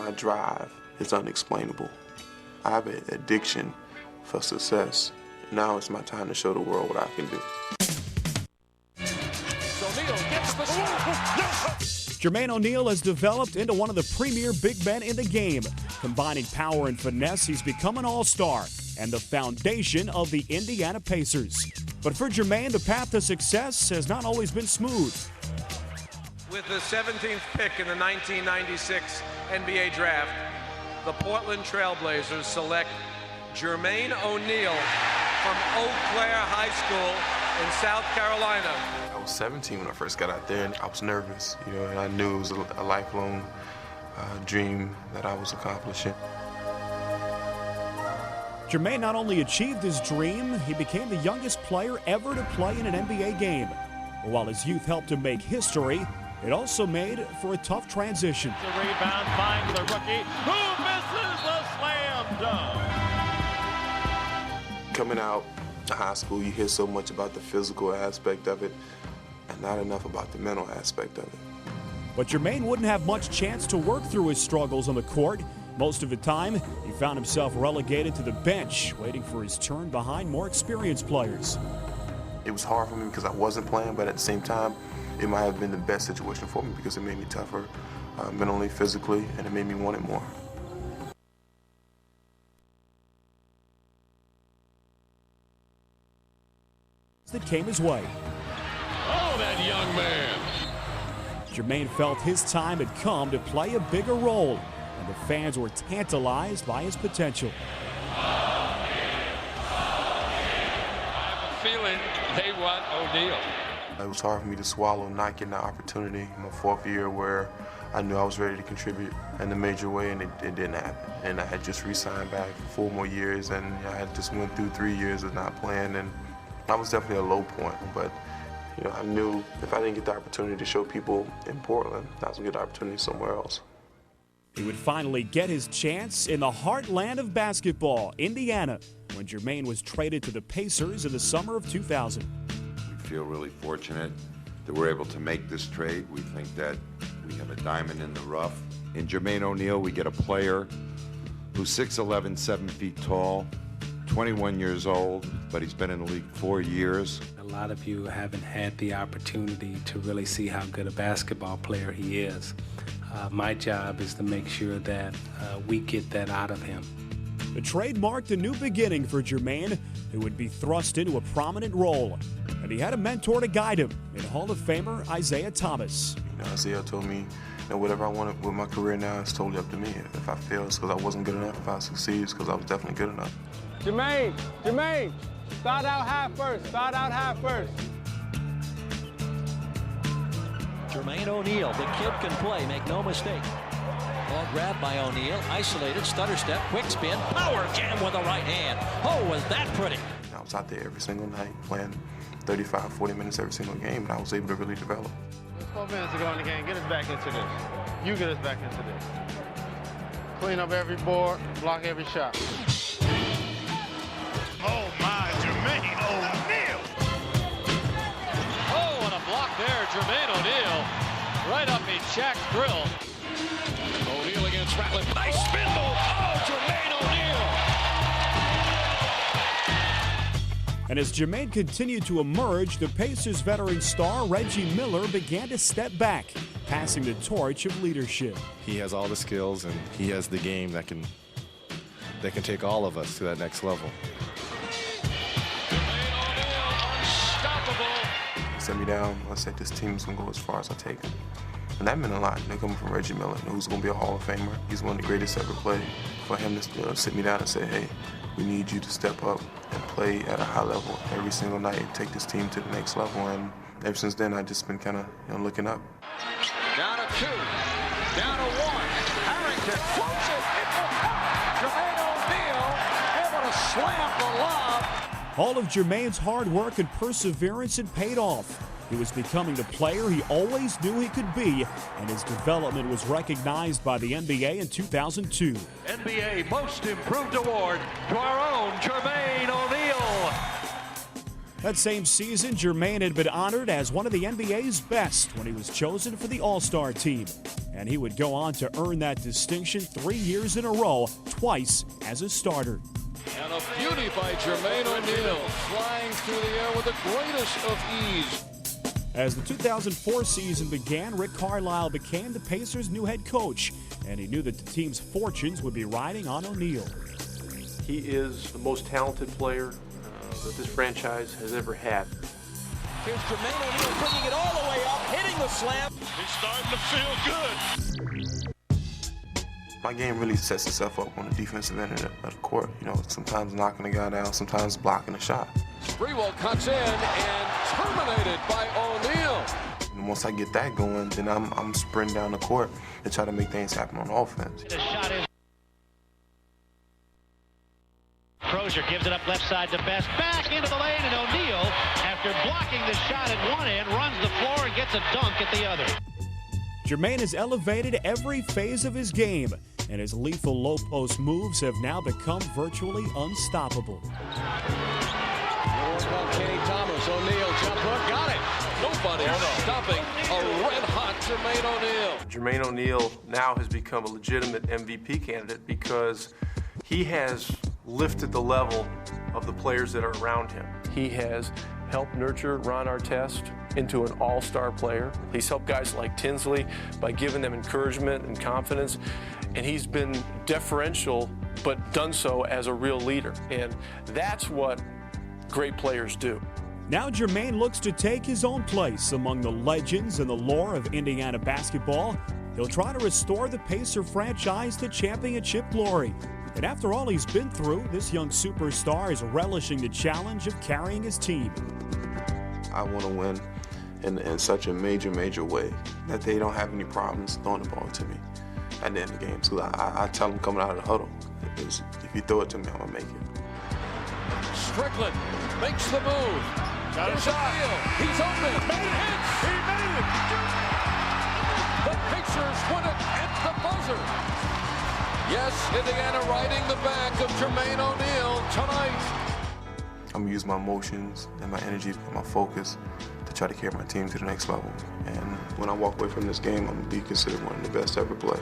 My drive is unexplainable. I have an addiction for success. Now it's my time to show the world what I can do. Jermaine O Neal has developed into one of the premier big men in the game. Combining power and finesse, he's become an all-star and the foundation of the Indiana Pacers. But for Jermaine, the path to success has not always been smooth. With the 17th pick in the 1996 NBA draft, the Portland Trailblazers select Jermaine O Neal from Eau Claire High School in South Carolina. I was 17 when I first got out there, and I was nervous, and I knew it was a lifelong dream that I was accomplishing. Jermaine not only achieved his dream, he became the youngest player ever to play in an NBA game. While his youth helped him make history, it also made for a tough transition. The rebound finds the rookie, who misses the slam dunk. Coming out of high school, you hear so much about the physical aspect of it and not enough about the mental aspect of it. But Jermaine wouldn't have much chance to work through his struggles on the court. Most of the time, he found himself relegated to the bench, waiting for his turn behind more experienced players. It was hard for me because I wasn't playing, but at the same time, it might have been the best situation for me because it made me tougher mentally, physically, and it made me want it more. That came his way. Oh, that young man. Jermaine felt his time had come to play a bigger role, and the fans were tantalized by his potential. I have a feeling they want O'Neal. It was hard for me to swallow not getting the opportunity in my fourth year where I knew I was ready to contribute in a major way, and it didn't happen. And I had just re-signed back for 4 more years, and I had just went through 3 years of not playing, and that was definitely a low point. But I knew if I didn't get the opportunity to show people in Portland, I was going to get the opportunity somewhere else. He would finally get his chance in the heartland of basketball, Indiana, when Jermaine was traded to the Pacers in the summer of 2000. We feel really fortunate that we're able to make this trade. We think that we have a diamond in the rough. In Jermaine O Neal, we get a player who's 6'11", 7 feet tall, 21 years old, but he's been in the league 4 years. A lot of you haven't had the opportunity to really see how good a basketball player he is. My job is to make sure that we get that out of him. The trade marked a new beginning for Jermaine, who would be thrust into a prominent role. And he had a mentor to guide him in Hall of Famer Isaiah Thomas. Isaiah told me whatever I wanted with my career now is totally up to me. If I fail, it's because I wasn't good enough. If I succeed, it's because I was definitely good enough. Jermaine, start out high first. Jermaine O Neal, the kid can play, make no mistake. Ball grabbed by O'Neal, isolated, stutter step, quick spin, power jam with the right hand. Oh, was that pretty. I was out there every single night playing 35, 40 minutes every single game, and I was able to really develop. There's 4 minutes to go in the game. Get us back into this. You get us back into this. Clean up every board, block every shot. Oh, my, Jermaine O'Neal. Oh, and a block there, Jermaine O'Neal. Right up in Shaq's grill. O'Neal against Rattler. Nice spin move. Oh, Jermaine O'Neal. And as Jermaine continued to emerge, the Pacers veteran star Reggie Miller began to step back, passing the torch of leadership. He has all the skills, and he has the game that can take all of us to that next level. He set me down. I said this team is going to go as far as I take it. And that meant a lot. They're coming from Reggie Miller, who's going to be a Hall of Famer. He's one of the greatest ever played. For him to sit me down and say, hey, we need you to step up and play at a high level every single night and take this team to the next level. And ever since then, I've just been kind of looking up. Down to 2, down to 1. Harrington closes it will count. Jermaine O'Neal able to slam the lob. All of Jermaine's hard work and perseverance had paid off. He was becoming the player he always knew he could be, and his development was recognized by the NBA in 2002. NBA Most Improved Award to our own Jermaine O'Neal. That same season, Jermaine had been honored as one of the NBA's best when he was chosen for the All-Star team. and he would go on to earn that distinction 3 years in a row, twice as a starter. And a beauty by Jermaine O Neal, flying through the air with the greatest of ease. As the 2004 season began, Rick Carlisle became the Pacers' new head coach, and he knew that the team's fortunes would be riding on O'Neal. He is the most talented player that this franchise has ever had. Here's Jermaine O'Neal bringing it all the way up, hitting the slam. He's starting to feel good. My game really sets itself up on the defensive end of the court. You know, sometimes knocking a guy down, sometimes blocking a shot. Sprewell cuts in and terminated by O'Neal. And once I get that going, then I'm sprinting down the court to try to make things happen on offense. The shot is. Crozier gives it up left side to Best. Back into the lane, and O'Neal, after blocking the shot at one end, runs the floor and gets a dunk at the other. Jermaine has elevated every phase of his game, and his lethal low post moves have now become virtually unstoppable. Kenny Thomas, O'Neal, jump hook, got it. Nobody stopping a red-hot Jermaine O'Neal. Jermaine O'Neal now has become a legitimate MVP candidate because he has lifted the level of the players that are around him. He has helped nurture Ron Artest into an all-star player. He's helped guys like Tinsley by giving them encouragement and confidence, and he's been deferential but done so as a real leader, and that's what great players do. Now Jermaine looks to take his own place among the legends and the lore of Indiana basketball. He'll try to restore the Pacer franchise to championship glory. And after all he's been through, this young superstar is relishing the challenge of carrying his team. I want to win in such a major way that they don't have any problems throwing the ball to me at the end of the game. So I tell them coming out of the huddle, if you throw it to me, I'm going to make it. Strickland makes the move. Got a shot. He's open. Made it. Hits. He made it. The Pacers win it at the buzzer. Yes, Indiana riding the back of Jermaine O'Neal tonight. I'm going to use my emotions and my energy and my focus to try to carry my team to the next level. And when I walk away from this game, I'm going to be considered one of the best to ever play.